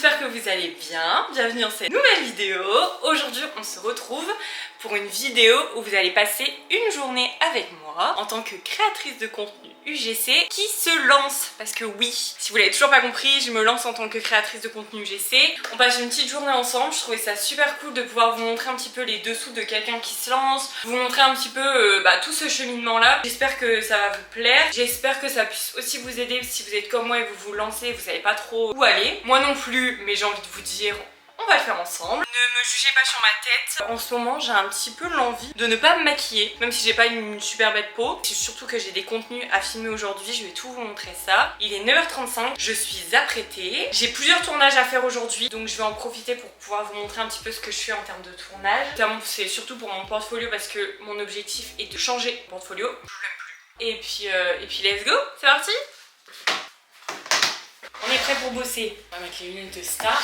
j'espère que vous allez bien. Bienvenue dans cette nouvelle vidéo. Aujourd'hui on se retrouve pour une vidéo où vous allez passer une journée avec moi en tant que créatrice de contenu UGC qui se lance. Parce que oui, si vous l'avez toujours pas compris, je me lance en tant que créatrice de contenu UGC. On passe une petite journée ensemble, je trouvais ça super cool de pouvoir vous montrer un petit peu les dessous de quelqu'un qui se lance, vous montrer un petit peu tout ce cheminement là. J'espère que ça va vous plaire, j'espère que ça puisse aussi vous aider si vous êtes comme moi et vous vous lancez, vous savez pas trop où aller. Moi non plus, mais j'ai envie de vous dire, on va le faire ensemble. Ne me jugez pas sur ma tête. En ce moment, j'ai un petit peu l'envie de ne pas me maquiller, même si j'ai pas une super belle peau. C'est surtout que j'ai des contenus à filmer aujourd'hui, je vais tout vous montrer ça. Il est 9h35, je suis apprêtée. J'ai plusieurs tournages à faire aujourd'hui, donc je vais en profiter pour pouvoir vous montrer un petit peu ce que je fais en termes de tournage. Notamment, c'est surtout pour mon portfolio parce que mon objectif est de changer mon portfolio. Je l'aime plus. Et puis let's go, c'est parti. On est prêt pour bosser. On va mettre les lunettes de star.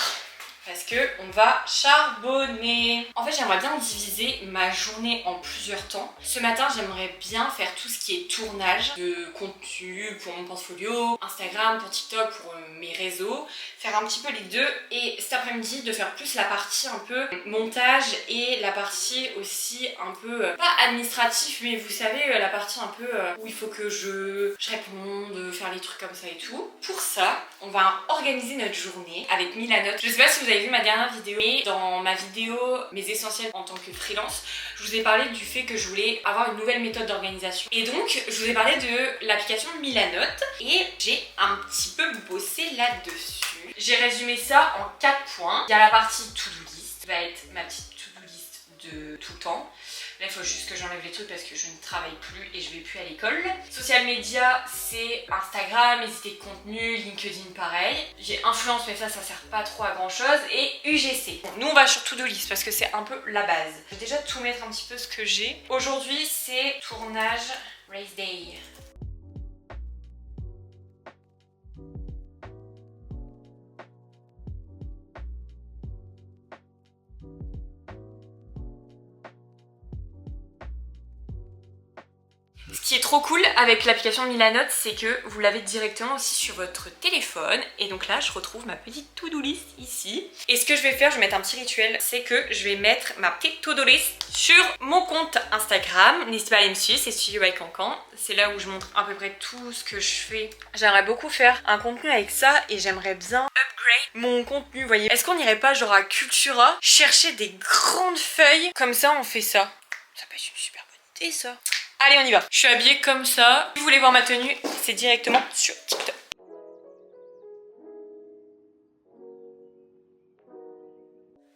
Parce que on va charbonner. En fait, j'aimerais bien diviser ma journée en plusieurs temps. Ce matin, j'aimerais bien faire tout ce qui est tournage de contenu pour mon portfolio, Instagram, pour TikTok, pour mes réseaux. Faire un petit peu les deux. Et cet après-midi, de faire plus la partie un peu montage et la partie aussi un peu, pas administratif, mais vous savez, la partie un peu où il faut que je réponde, faire les trucs comme ça et tout. Pour ça, on va organiser notre journée avec Milanote. Je sais pas si vous avez vu ma dernière vidéo, mais dans ma vidéo mes essentiels en tant que freelance, je vous ai parlé du fait que je voulais avoir une nouvelle méthode d'organisation. Et donc je vous ai parlé de l'application Milanote et j'ai un petit peu bossé là-dessus. J'ai résumé ça en 4 points. Il y a la partie to-do list, qui va être ma petite to-do list de tout le temps. Là, il faut juste que j'enlève les trucs parce que je ne travaille plus et je vais plus à l'école. Social media, c'est Instagram, les idées de contenu, LinkedIn pareil. J'ai influence, mais ça sert pas trop à grand chose. Et UGC. Bon, nous, on va sur To-Do List parce que c'est un peu la base. Je vais déjà tout mettre un petit peu ce que j'ai. Aujourd'hui, c'est tournage Race Day. Ce qui est trop cool avec l'application Milanote, c'est que vous l'avez directement aussi sur votre téléphone. Et donc là, je retrouve ma petite to-do list ici. Et ce que je vais faire, je vais mettre un petit rituel, c'est que je vais mettre ma petite to-do list sur mon compte Instagram. N'hésitez pas à aller me suivre, c'est Studio by Cancan. C'est là où je montre à peu près tout ce que je fais. J'aimerais beaucoup faire un contenu avec ça et j'aimerais bien upgrade mon contenu, vous voyez. Est-ce qu'on n'irait pas genre à Cultura, chercher des grandes feuilles? Comme ça, on fait ça. Ça peut être une super bonne idée, ça. Allez, on y va. Je suis habillée comme ça. Si vous voulez voir ma tenue, c'est directement sur TikTok.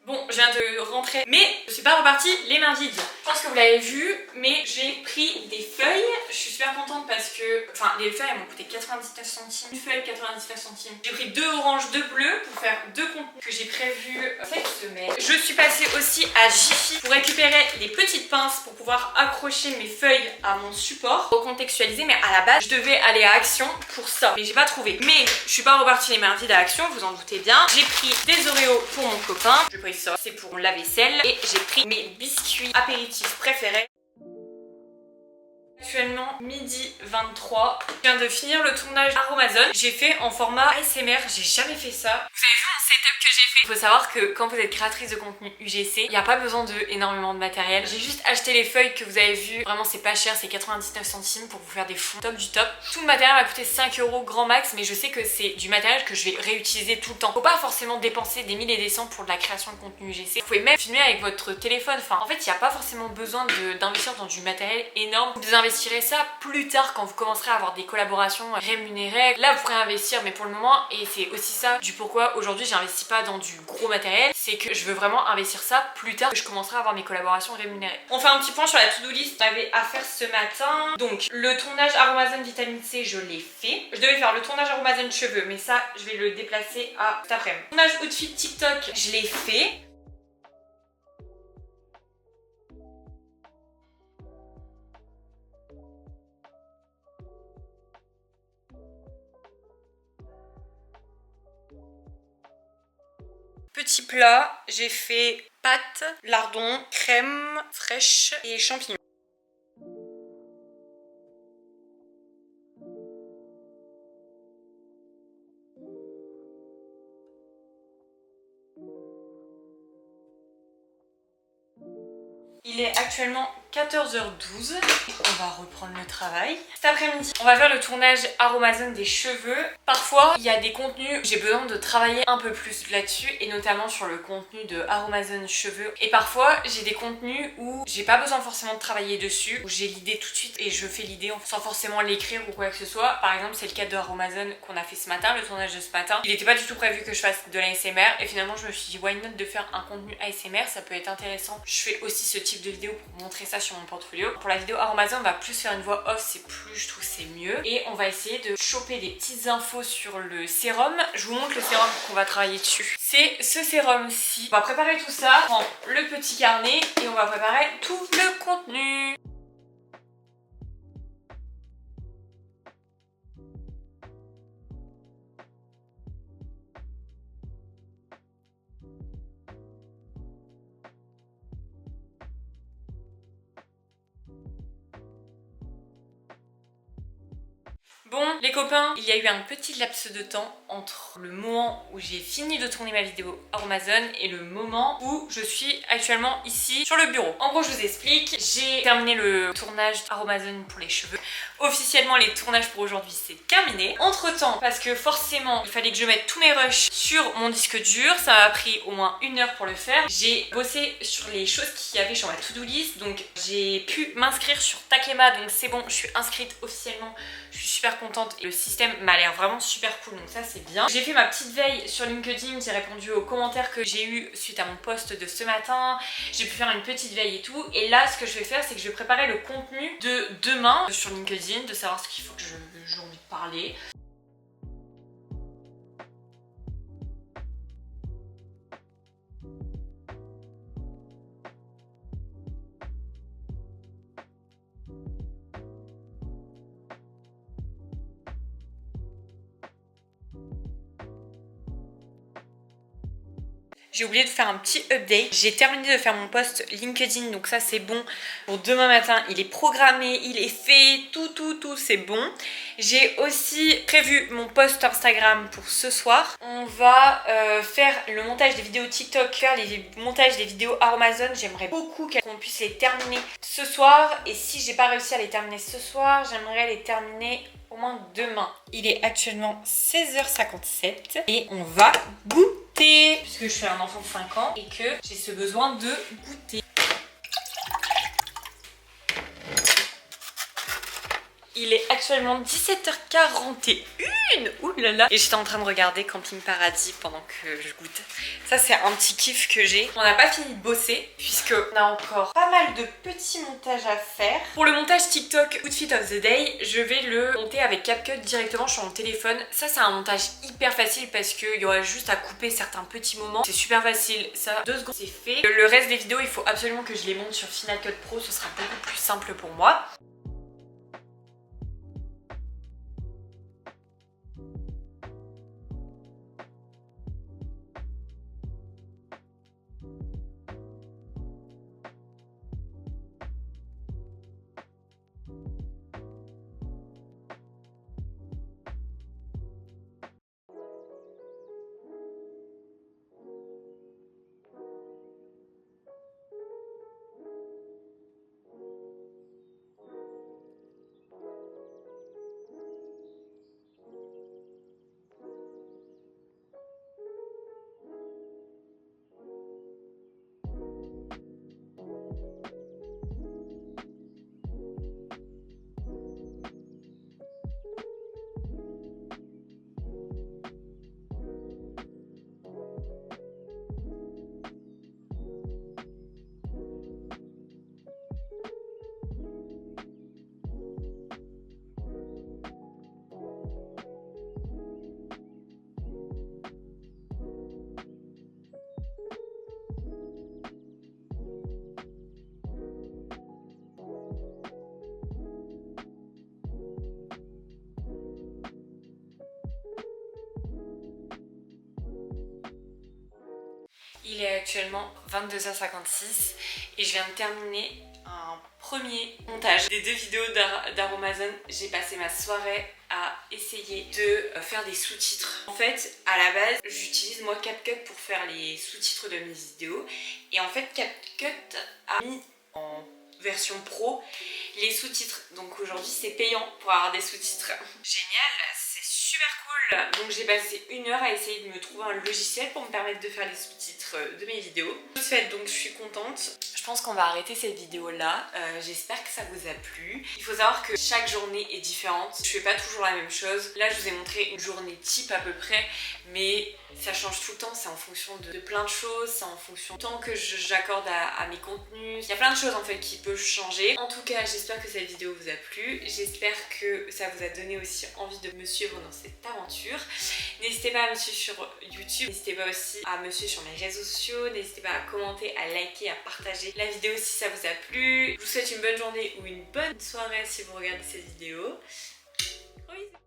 Bon, je viens de rentrer, mais je suis pas repartie les mains vides. Je pense que vous l'avez vu, mais j'ai pris des feuilles. Je suis super contente parce que, enfin, les feuilles elles m'ont coûté 99 centimes. Une feuille 99 centimes. J'ai pris 2 oranges, 2 bleus pour faire 2 contenus que j'ai prévus cette semaine. Je suis passée aussi à Jiffy pour récupérer les petites pinces pour pouvoir accrocher mes feuilles à mon support. Recontextualiser, mais à la base, je devais aller à Action pour ça, mais j'ai pas trouvé. Mais je suis pas repartie les mains vides à Action, vous en doutez bien. J'ai pris des Oreos pour mon copain. J'ai pris ça, c'est pour la vaisselle. Et j'ai pris mes biscuits apéritifs préférés. Actuellement midi 23. Je viens de finir le tournage Aromazone. J'ai fait en format ASMR, j'ai jamais fait ça. Vous avez vu mon setup que j'ai fait? Il faut savoir que quand vous êtes créatrice de contenu UGC, il n'y a pas besoin de énormément de matériel. J'ai juste acheté les feuilles que vous avez vues. Vraiment c'est pas cher, c'est 99 centimes pour vous faire des fonds top du top. Tout le matériel m'a coûté 5 € grand max, mais je sais que c'est du matériel que je vais réutiliser tout le temps. Faut pas forcément dépenser des milliers et des cents pour de la création de contenu UGC. Vous pouvez même filmer avec votre téléphone. Enfin, en fait, il n'y a pas forcément besoin d'investir dans du matériel énorme. Vous investirez ça plus tard quand vous commencerez à avoir des collaborations rémunérées. Là, vous pourrez investir, mais pour le moment, et c'est aussi ça du pourquoi aujourd'hui j'investis pas dans du gros matériel, c'est que je veux vraiment investir ça plus tard que je commencerai à avoir mes collaborations rémunérées. On fait un petit point sur la to-do list qu'on avait à faire ce matin. Donc, le tournage Aromazone Vitamine C, je l'ai fait. Je devais faire le tournage Aromazone Cheveux, mais ça, je vais le déplacer à cet après-midi. Le tournage Outfit TikTok, je l'ai fait. Petit plat, j'ai fait pâtes, lardons, crème fraîche et champignons. Il est actuellement 14h12. On va reprendre le travail. Cet après-midi, on va faire le tournage Aromazone des cheveux. Parfois, il y a des contenus, j'ai besoin de travailler un peu plus là-dessus et notamment sur le contenu de Aromazone cheveux. Et parfois, j'ai des contenus où j'ai pas besoin forcément de travailler dessus, où j'ai l'idée tout de suite et je fais l'idée sans forcément l'écrire ou quoi que ce soit. Par exemple, c'est le cas de Aromazone qu'on a fait ce matin, le tournage de ce matin. Il n'était pas du tout prévu que je fasse de l'ASMR et finalement, je me suis dit why not de faire un contenu ASMR, ça peut être intéressant. Je fais aussi ce type de vidéo pour montrer ça sur mon portfolio. Pour la vidéo Aromazone, on va plus faire une voix off, c'est plus, je trouve c'est mieux. Et on va essayer de choper des petites infos sur le sérum. Je vous montre le sérum qu'on va travailler dessus. C'est ce sérum-ci. On va préparer tout ça, on prend le petit carnet et on va préparer tout le contenu. Bon les copains, il y a eu un petit laps de temps entre le moment où j'ai fini de tourner ma vidéo Aromazone et le moment où je suis actuellement ici sur le bureau. En gros je vous explique, j'ai terminé le tournage Aromazone pour les cheveux. Officiellement les tournages pour aujourd'hui c'est terminé. Entre temps, parce que forcément il fallait que je mette tous mes rushs sur mon disque dur, ça m'a pris au moins 1 heure pour le faire. J'ai bossé sur les choses qu'il y avait sur ma to-do list, donc j'ai pu m'inscrire sur Takema, donc c'est bon, je suis inscrite officiellement. Je suis super contente et le système m'a l'air vraiment super cool, donc ça c'est bien. J'ai fait ma petite veille sur LinkedIn, j'ai répondu aux commentaires que j'ai eu suite à mon post de ce matin. J'ai pu faire une petite veille et tout. Et là ce que je vais faire c'est que je vais préparer le contenu de demain sur LinkedIn, de savoir ce qu'il faut que j'ai envie de parler. J'ai oublié de faire un petit update. J'ai terminé de faire mon post LinkedIn, donc ça c'est bon. Pour demain matin, il est programmé, il est fait, tout c'est bon. J'ai aussi prévu mon post Instagram pour ce soir. On va faire le montage des vidéos TikTok, faire les montages des vidéos Aromazone. J'aimerais beaucoup qu'on puisse les terminer ce soir. Et si j'ai pas réussi à les terminer ce soir, j'aimerais les terminer au moins demain. Il est actuellement 16h57 et on va goûter puisque je suis un enfant de 5 ans et que j'ai ce besoin de goûter. Il est actuellement 17h41. Ouh là là. Et j'étais en train de regarder Camping Paradis pendant que je goûte. Ça c'est un petit kiff que j'ai. On n'a pas fini de bosser puisqu'on a encore pas mal de petits montages à faire. Pour le montage TikTok Outfit of the Day, je vais le monter avec CapCut directement sur mon téléphone. Ça c'est un montage hyper facile parce qu'il y aura juste à couper certains petits moments. C'est super facile, ça 2 secondes c'est fait. Le reste des vidéos il faut absolument que je les monte sur Final Cut Pro, ce sera beaucoup plus simple pour moi. Il est actuellement 22h56 et je viens de terminer un premier montage des 2 vidéos d'Aromazone. J'ai passé ma soirée à essayer de faire des sous-titres. En fait, à la base, j'utilise moi CapCut pour faire les sous-titres de mes vidéos. Et en fait, CapCut a mis en version pro les sous-titres. Donc aujourd'hui c'est payant pour avoir des sous-titres. Génial, c'est super cool. Donc j'ai passé 1 heure à essayer de me trouver un logiciel pour me permettre de faire les sous-titres de mes vidéos. Tout fait, donc je suis contente. Je pense qu'on va arrêter cette vidéo là. J'espère que ça vous a plu. Il faut savoir que chaque journée est différente. Je fais pas toujours la même chose. Là je vous ai montré une journée type à peu près, mais ça change tout le temps. C'est en fonction de plein de choses. C'est en fonction du temps que j'accorde à mes contenus. Il y a plein de choses en fait qui peuvent changer. En tout cas, j'espère que cette vidéo vous a plu. J'espère que ça vous a donné aussi envie de me suivre dans cette aventure. N'hésitez pas à me suivre sur YouTube. N'hésitez pas aussi à me suivre sur mes réseaux sociaux. N'hésitez pas à commenter, à liker, à partager la vidéo si ça vous a plu. Je vous souhaite une bonne journée ou une bonne soirée si vous regardez cette vidéo. Gros bisous.